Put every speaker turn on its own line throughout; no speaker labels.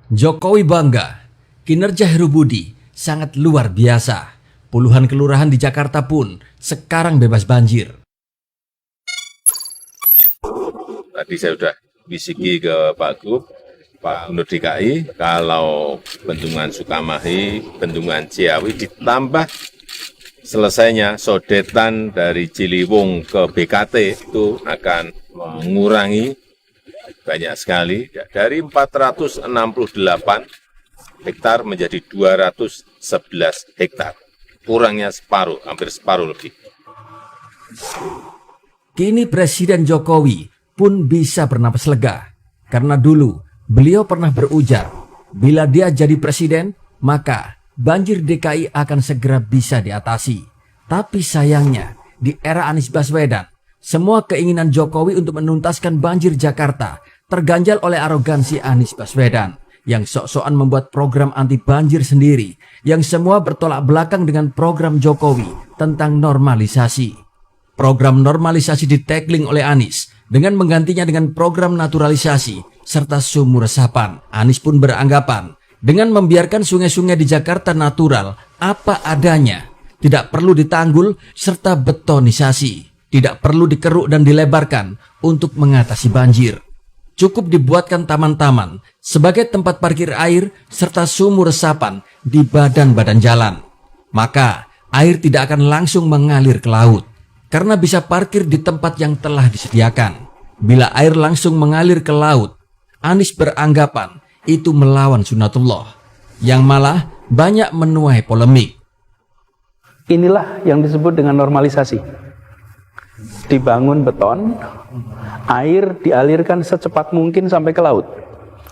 Jokowi bangga, kinerja Heru Budi sangat luar biasa. Puluhan kelurahan di Jakarta pun sekarang bebas banjir.
Tadi saya sudah bisiki ke Pak Gub, Pak Gubernur DKI, kalau Bendungan Sukamahi, Bendungan Ciawi ditambah selesainya sodetan dari Ciliwung ke BKT itu akan mengurangi banyak sekali dari 468 hektar menjadi 211 hektar. Kurangnya separuh, hampir separuh lebih.
Kini Presiden Jokowi pun bisa bernapas lega. Karena dulu beliau pernah berujar, bila dia jadi presiden, maka banjir DKI akan segera bisa diatasi. Tapi sayangnya, di era Anies Baswedan, semua keinginan Jokowi untuk menuntaskan banjir Jakarta terganjal oleh arogansi Anies Baswedan yang sok-sokan membuat program anti banjir sendiri yang semua bertolak belakang dengan program Jokowi tentang normalisasi. Program normalisasi ditagling oleh Anies dengan menggantinya dengan program naturalisasi serta sumur resapan. Anies pun beranggapan dengan membiarkan sungai-sungai di Jakarta natural apa adanya, tidak perlu ditanggul serta betonisasi. Tidak perlu dikeruk dan dilebarkan untuk mengatasi banjir. Cukup dibuatkan taman-taman sebagai tempat parkir air serta sumur resapan di badan-badan jalan. Maka air tidak akan langsung mengalir ke laut karena bisa parkir di tempat yang telah disediakan. Bila air langsung mengalir ke laut, Anies beranggapan itu melawan sunatullah yang malah banyak menuai polemik.
Inilah yang disebut dengan normalisasi. Dibangun beton, air dialirkan secepat mungkin sampai ke laut.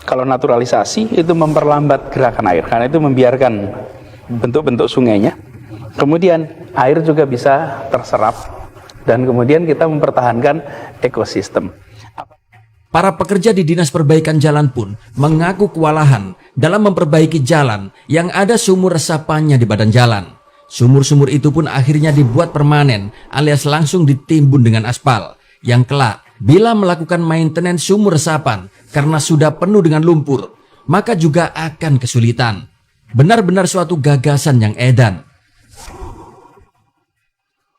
Kalau naturalisasi itu memperlambat gerakan air, karena itu membiarkan bentuk-bentuk sungainya. Kemudian air juga bisa terserap dan kemudian kita mempertahankan ekosistem.
Para pekerja di Dinas Perbaikan Jalan pun mengaku kewalahan dalam memperbaiki jalan yang ada sumur resapannya di badan jalan. Sumur-sumur itu pun akhirnya dibuat permanen alias langsung ditimbun dengan aspal. Yang kelak, bila melakukan maintenance sumur resapan karena sudah penuh dengan lumpur, maka juga akan kesulitan. Benar-benar suatu gagasan yang edan.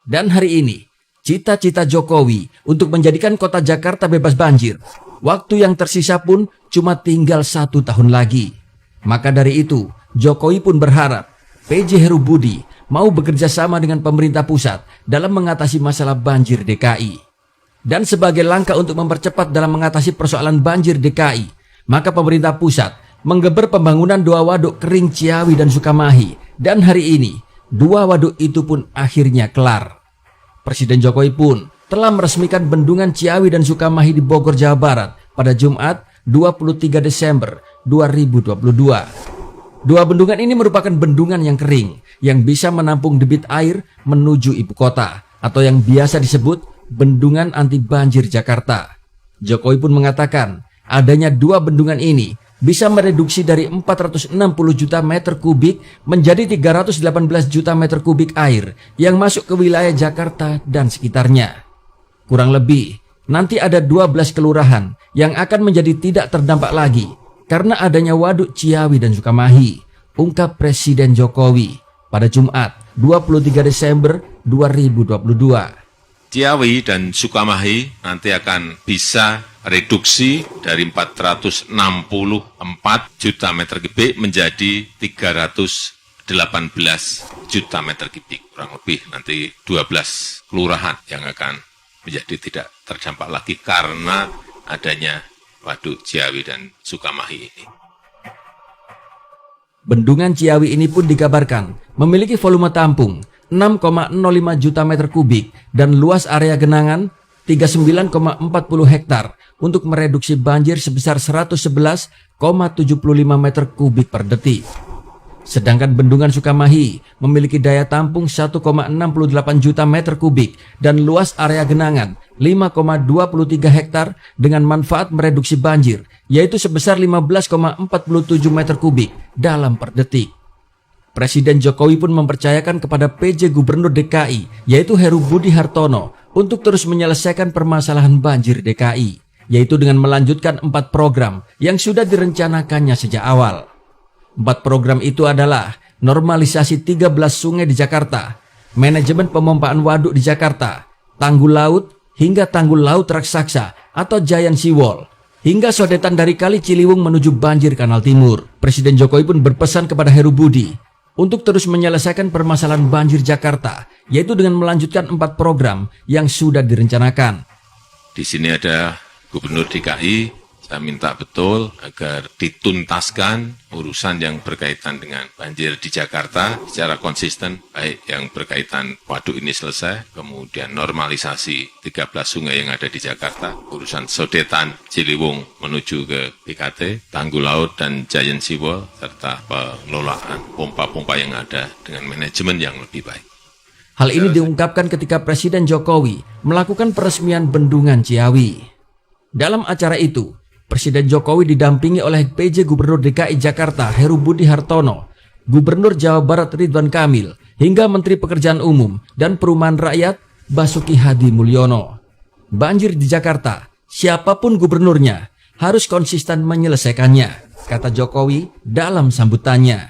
Dan hari ini, cita-cita Jokowi untuk menjadikan kota Jakarta bebas banjir, waktu yang tersisa pun cuma tinggal 1 tahun lagi. Maka dari itu, Jokowi pun berharap PJ Heru Budi mau bekerja sama dengan pemerintah pusat dalam mengatasi masalah banjir DKI. Dan sebagai langkah untuk mempercepat dalam mengatasi persoalan banjir DKI, maka pemerintah pusat menggeber pembangunan 2 waduk kering Ciawi dan Sukamahi. Dan hari ini, 2 waduk itu pun akhirnya kelar. Presiden Jokowi pun telah meresmikan bendungan Ciawi dan Sukamahi di Bogor, Jawa Barat pada Jumat 23 Desember 2022. 2 bendungan ini merupakan bendungan yang kering yang bisa menampung debit air menuju ibu kota atau yang biasa disebut bendungan anti banjir Jakarta. Jokowi pun mengatakan adanya 2 bendungan ini bisa mereduksi dari 460 juta meter kubik menjadi 318 juta meter kubik air yang masuk ke wilayah Jakarta dan sekitarnya. Kurang lebih nanti ada 12 kelurahan yang akan menjadi tidak terdampak lagi karena adanya waduk Ciawi dan Sukamahi, ungkap Presiden Jokowi pada Jumat 23 Desember 2022.
Ciawi dan Sukamahi nanti akan bisa reduksi dari 464 juta meter kubik menjadi 318 juta meter kubik. Kurang lebih nanti 12 kelurahan yang akan menjadi tidak terdampak lagi karena adanya waduk Ciawi dan Sukamahi ini.
Bendungan Ciawi ini pun dikabarkan memiliki volume tampung 6,05 juta meter kubik dan luas area genangan 39,40 hektar untuk mereduksi banjir sebesar 111,75 meter kubik per detik. Sedangkan bendungan Sukamahi memiliki daya tampung 1,68 juta meter kubik dan luas area genangan 5,23 hektar dengan manfaat mereduksi banjir, yaitu sebesar 15,47 meter kubik dalam per detik. Presiden Jokowi pun mempercayakan kepada PJ Gubernur DKI, yaitu Heru Budi Hartono, untuk terus menyelesaikan permasalahan banjir DKI. yaitu dengan melanjutkan 4 program yang sudah direncanakannya sejak awal. 4 program itu adalah normalisasi 13 sungai di Jakarta, manajemen pemompaan waduk di Jakarta, tanggul laut hingga tanggul laut raksasa atau Giant Seawall, hingga sodetan dari Kali Ciliwung menuju banjir Kanal Timur. Presiden Jokowi pun berpesan kepada Heru Budi untuk terus menyelesaikan permasalahan banjir Jakarta, yaitu dengan melanjutkan 4 program yang sudah direncanakan.
Di sini ada Gubernur DKI, saya minta betul agar dituntaskan urusan yang berkaitan dengan banjir di Jakarta secara konsisten, baik yang berkaitan waduk ini selesai, kemudian normalisasi 13 sungai yang ada di Jakarta, urusan sodetan Ciliwung menuju ke BKT, tanggul laut dan Giant Seawall, serta pengelolaan pompa-pompa yang ada dengan manajemen yang lebih baik.
Hal ini diungkapkan ketika Presiden Jokowi melakukan peresmian Bendungan Ciawi. Dalam acara itu, Presiden Jokowi didampingi oleh PJ Gubernur DKI Jakarta Heru Budi Hartono, Gubernur Jawa Barat Ridwan Kamil, hingga Menteri Pekerjaan Umum dan Perumahan Rakyat Basuki Hadi Mulyono. Banjir di Jakarta, siapapun gubernurnya harus konsisten menyelesaikannya, kata Jokowi dalam sambutannya.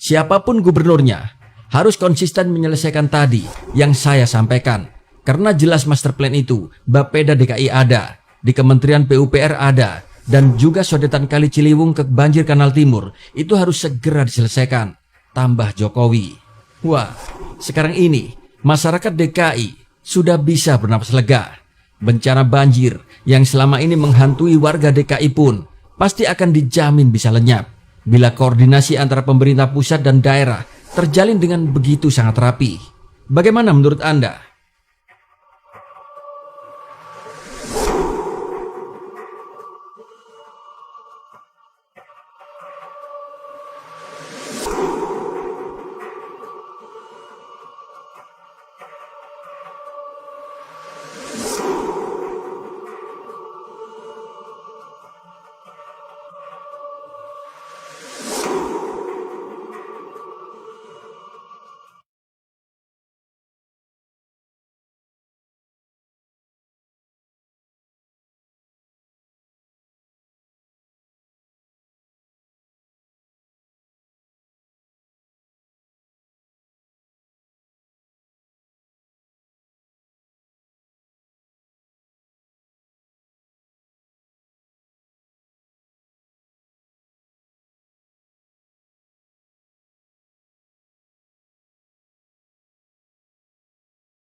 Siapapun gubernurnya harus konsisten menyelesaikan tadi yang saya sampaikan, karena jelas master plan itu Bapeda DKI ada, di Kementerian PUPR ada, dan juga sodetan Kali Ciliwung ke banjir Kanal Timur itu harus segera diselesaikan, tambah Jokowi. Wah, sekarang ini masyarakat DKI sudah bisa bernapas lega. Bencana banjir yang selama ini menghantui warga DKI pun pasti akan dijamin bisa lenyap bila koordinasi antara pemerintah pusat dan daerah terjalin dengan begitu sangat rapi. Bagaimana menurut Anda?